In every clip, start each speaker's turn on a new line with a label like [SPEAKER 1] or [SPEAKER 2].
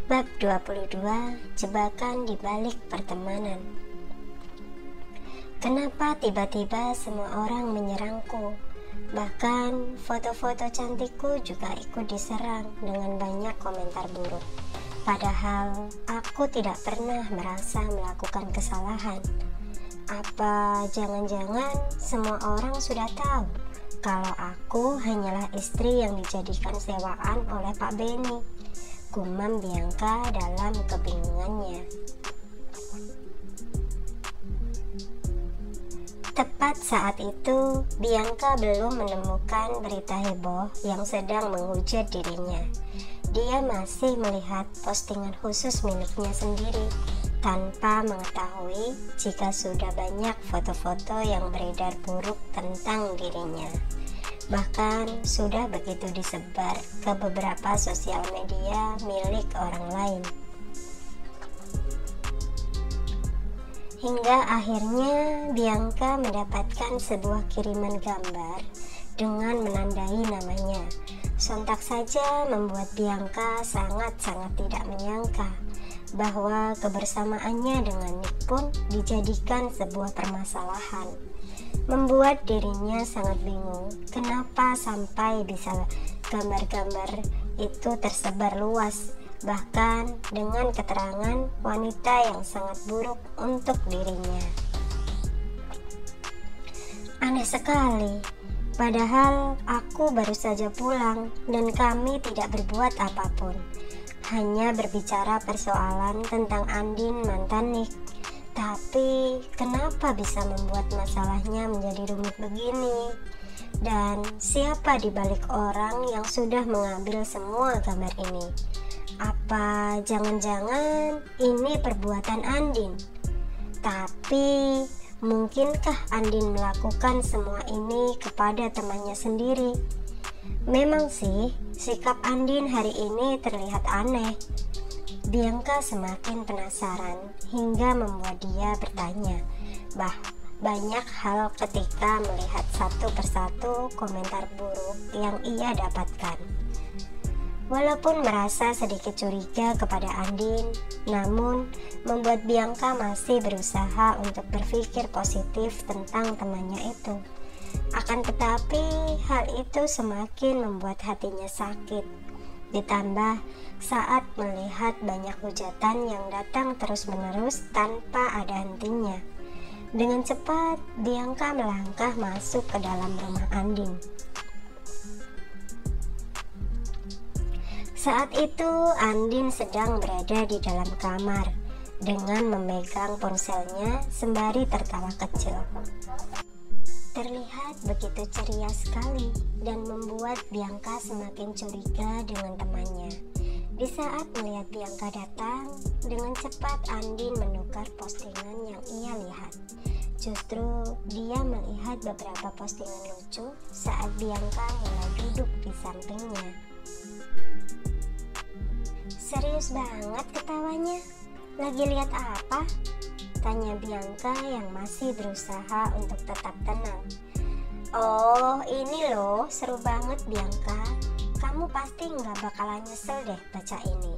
[SPEAKER 1] Bab 22, Jebakan di Balik Pertemanan. Kenapa tiba-tiba semua orang menyerangku? Bahkan foto-foto cantikku juga ikut diserang dengan banyak komentar buruk. Padahal aku tidak pernah merasa melakukan kesalahan. Apa jangan-jangan semua orang sudah tahu kalau aku hanyalah istri yang dijadikan sewaan oleh Pak Benny? Gumam Bianca dalam kebingungannya. Tepat saat itu, Bianca belum menemukan berita heboh yang sedang menghujat dirinya. Dia masih melihat postingan khusus miliknya sendiri, tanpa mengetahui jika sudah banyak foto-foto yang beredar buruk tentang dirinya. Bahkan sudah begitu disebar ke beberapa sosial media milik orang lain. Hingga akhirnya Bianca mendapatkan sebuah kiriman gambar dengan menandai namanya. Sontak saja membuat Bianca sangat-sangat tidak menyangka bahwa kebersamaannya dengan Nick pun dijadikan sebuah permasalahan. Membuat dirinya sangat bingung kenapa sampai bisa gambar-gambar itu tersebar luas, bahkan dengan keterangan wanita yang sangat buruk untuk dirinya. Aneh sekali, padahal aku baru saja pulang dan kami tidak berbuat apapun, hanya berbicara persoalan tentang Andin mantan Nick. Tapi kenapa bisa membuat masalahnya menjadi rumit begini? Dan siapa di balik orang yang sudah mengambil semua gambar ini? Apa jangan-jangan ini perbuatan Andin? Tapi mungkinkah Andin melakukan semua ini kepada temannya sendiri? Memang sih, sikap Andin hari ini terlihat aneh. Bianca semakin penasaran hingga membuat dia bertanya banyak hal ketika melihat satu persatu komentar buruk yang ia dapatkan. Walaupun merasa sedikit curiga kepada Andin, namun membuat Bianca masih berusaha untuk berpikir positif tentang temannya itu. Akan tetapi hal itu semakin membuat hatinya sakit. Ditambah saat melihat banyak hujatan yang datang terus-menerus tanpa ada hentinya. Dengan cepat, Bianca melangkah masuk ke dalam rumah Andin. Saat itu, Andin sedang berada di dalam kamar dengan memegang ponselnya sembari tertawa kecil. Terlihat begitu ceria sekali dan membuat Bianca semakin curiga dengan temannya. Di saat melihat Bianca datang, dengan cepat Andin menukar postingan yang ia lihat. Justru dia melihat beberapa postingan lucu saat Bianca mulai duduk di sampingnya. Serius banget ketawanya? Lagi lihat apa? Tanya Bianca yang masih berusaha untuk tetap tenang. Oh, ini loh, seru banget Bianca. Kamu pasti nggak bakalan nyesel deh baca ini.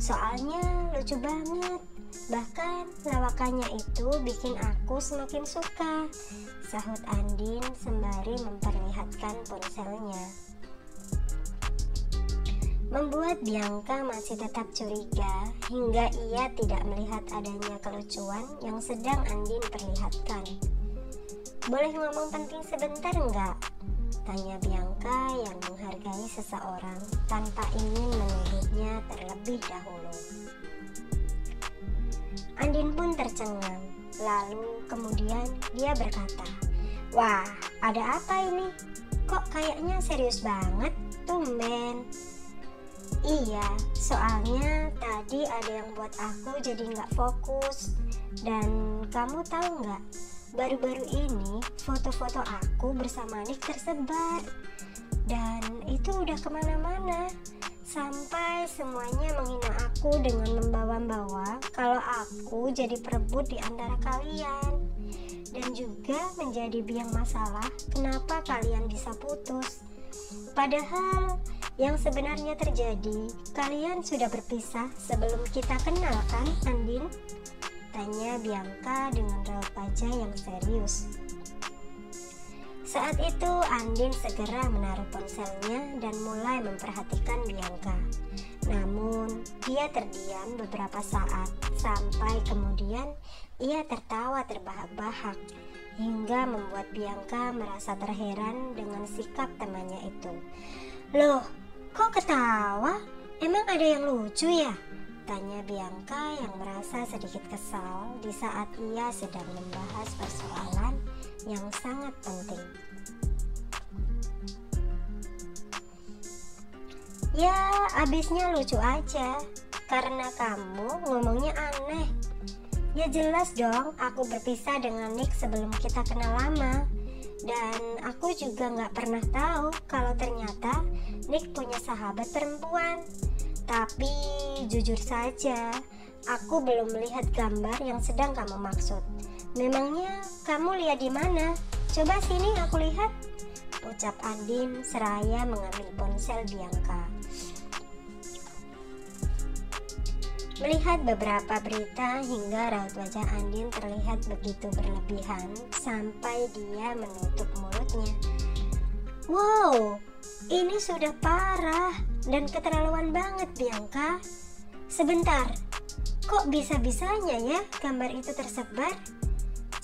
[SPEAKER 1] Soalnya lucu banget. Bahkan lawakannya itu bikin aku semakin suka, sahut Andin sembari memperlihatkan ponselnya. Membuat Bianca masih tetap curiga hingga ia tidak melihat adanya kelucuan yang sedang Andin perlihatkan. Boleh ngomong penting sebentar enggak? Tanya Bianca yang menghargai seseorang tanpa ingin menuduhnya terlebih dahulu. Andin pun tercengang, lalu kemudian dia berkata, "Wah, ada apa ini? Kok kayaknya serius banget, tumben." Iya, soalnya tadi ada yang buat aku jadi nggak fokus. Dan kamu tahu nggak, baru-baru ini foto-foto aku bersama Nick tersebar. Dan itu udah kemana-mana. Sampai semuanya menghina aku dengan membawa-bawa kalau aku jadi perebut di antara kalian. Dan juga menjadi biang masalah kenapa kalian bisa putus. Padahal Yang sebenarnya terjadi, kalian sudah berpisah sebelum kita kenal kan, Andin? Tanya Bianca dengan raut wajah yang serius. Saat itu Andin segera menaruh ponselnya dan mulai memperhatikan Bianca. Namun dia terdiam beberapa saat sampai kemudian ia tertawa terbahak-bahak hingga membuat Bianca merasa terheran dengan sikap temannya itu. "Loh, kok ketawa? Emang ada yang lucu ya?" Tanya Bianca yang merasa sedikit kesal di saat ia sedang membahas persoalan yang sangat penting. "Ya, abisnya lucu aja, karena kamu ngomongnya aneh. Ya jelas dong, aku berpisah dengan Nick sebelum kita kenal lama. Dan aku juga gak pernah tahu kalau ternyata Nick punya sahabat perempuan. Tapi jujur saja, aku belum melihat gambar yang sedang kamu maksud. Memangnya kamu lihat di mana? Coba sini aku lihat," ucap Andin seraya mengambil ponsel Bianca. Melihat beberapa berita hingga raut wajah Andin terlihat begitu berlebihan sampai dia menutup mulutnya. "Wow, ini sudah parah dan keterlaluan banget, Bianca. Sebentar, kok bisa-bisanya ya gambar itu tersebar?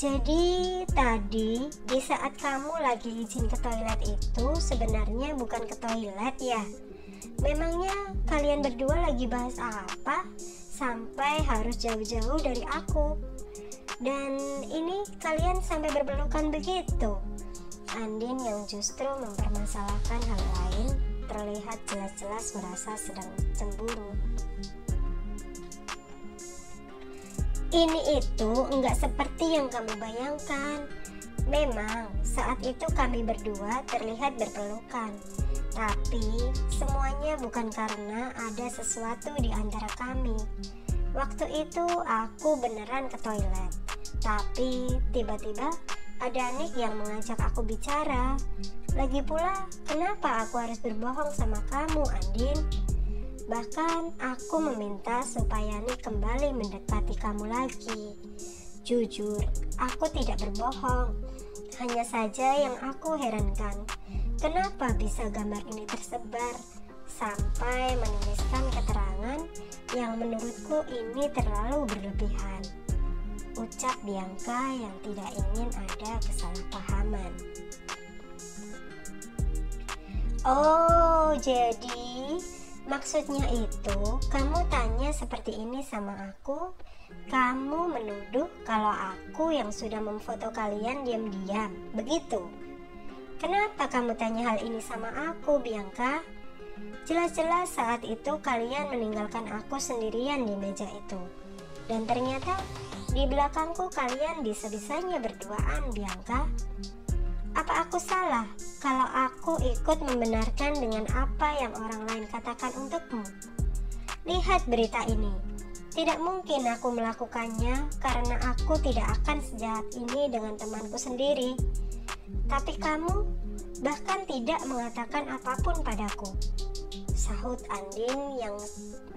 [SPEAKER 1] Jadi tadi di saat kamu lagi izin ke toilet itu sebenarnya bukan ke toilet ya? Memangnya kalian berdua lagi bahas apa sampai harus jauh-jauh dari aku? Dan ini kalian sampai berpelukan begitu?" Andin yang justru mempermasalahkan hal lain terlihat jelas-jelas merasa sedang cemburu. "Ini itu enggak seperti yang kamu bayangkan. Memang saat itu kami berdua terlihat berpelukan, tapi semuanya bukan karena ada sesuatu di antara kami. Waktu itu aku beneran ke toilet, tapi tiba-tiba ada Nick yang mengajak aku bicara. Lagi pula, kenapa aku harus berbohong sama kamu, Andin? Bahkan aku meminta supaya Nick kembali mendekati kamu lagi. Jujur, aku tidak berbohong. Hanya saja yang aku herankan, kenapa bisa gambar ini tersebar sampai menuliskan keterangan yang menurutku ini terlalu berlebihan," ucap Bianca yang tidak ingin ada kesalahpahaman. "Oh, jadi maksudnya itu kamu tanya seperti ini sama aku? Kamu menuduh kalau aku yang sudah memfoto kalian diam-diam, begitu? Kenapa kamu tanya hal ini sama aku, Bianca? Jelas-jelas saat itu kalian meninggalkan aku sendirian di meja itu. Dan ternyata di belakangku kalian bisa-bisanya berduaan, Bianca. Apa aku salah kalau aku ikut membenarkan dengan apa yang orang lain katakan untukmu? Lihat berita ini. Tidak mungkin aku melakukannya karena aku tidak akan sejahat ini dengan temanku sendiri. Tapi kamu bahkan tidak mengatakan apapun padaku," sahut Andin yang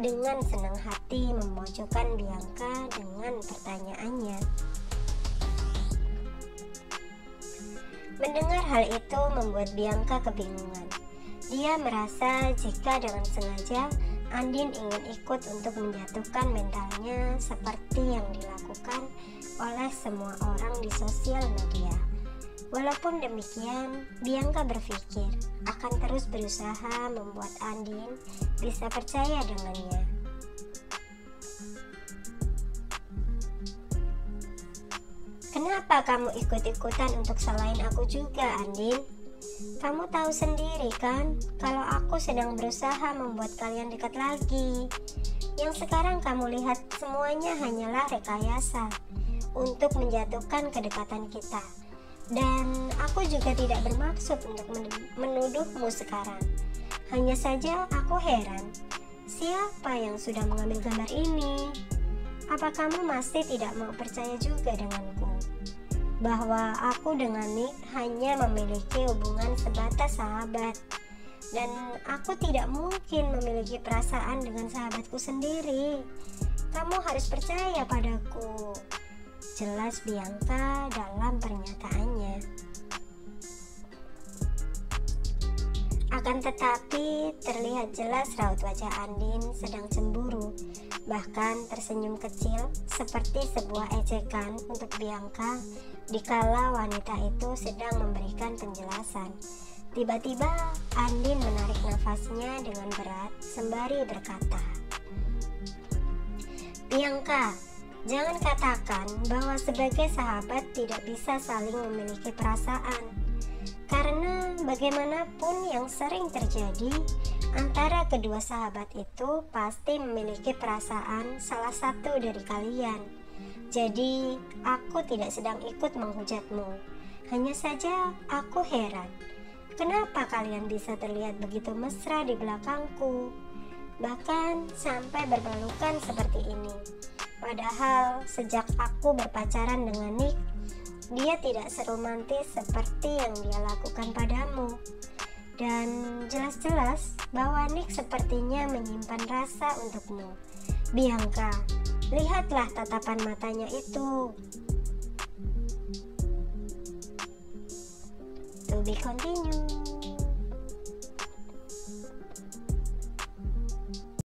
[SPEAKER 1] dengan senang hati memojokkan Bianca dengan pertanyaannya. Mendengar hal itu membuat Bianca kebingungan. Dia merasa jika dengan sengaja Andin ingin ikut untuk menjatuhkan mentalnya seperti yang dilakukan oleh semua orang di sosial media. Walaupun demikian, Bianca berpikir akan terus berusaha membuat Andin bisa percaya dengannya. "Kenapa kamu ikut-ikutan untuk salahin aku juga, Andin? Kamu tahu sendiri kan kalau aku sedang berusaha membuat kalian dekat lagi. Yang sekarang kamu lihat semuanya hanyalah rekayasa untuk menjatuhkan kedekatan kita. Dan aku juga tidak bermaksud untuk menuduhmu sekarang. Hanya saja aku heran, siapa yang sudah mengambil gambar ini? Apa kamu masih tidak mau percaya juga denganku? Bahwa aku dengan Nick hanya memiliki hubungan sebatas sahabat. Dan aku tidak mungkin memiliki perasaan dengan sahabatku sendiri. Kamu harus percaya padaku, jelas Bianca dalam pernyataannya. Akan tetapi terlihat jelas raut wajah Andin sedang cemburu, bahkan tersenyum kecil seperti sebuah ejekan untuk Bianca dikala wanita itu sedang memberikan penjelasan. Tiba-tiba Andin menarik nafasnya dengan berat sembari berkata, "Bianca, jangan katakan bahwa sebagai sahabat tidak bisa saling memiliki perasaan. Karena bagaimanapun yang sering terjadi antara kedua sahabat itu pasti memiliki perasaan salah satu dari kalian. Jadi aku tidak sedang ikut menghujatmu. Hanya saja aku heran, kenapa kalian bisa terlihat begitu mesra di belakangku, bahkan sampai berpelukan seperti ini. Padahal sejak aku berpacaran dengan Nick, dia tidak seromantis seperti yang dia lakukan padamu. Dan jelas-jelas bahwa Nick sepertinya menyimpan rasa untukmu. Bianca, lihatlah tatapan matanya itu." To be continued.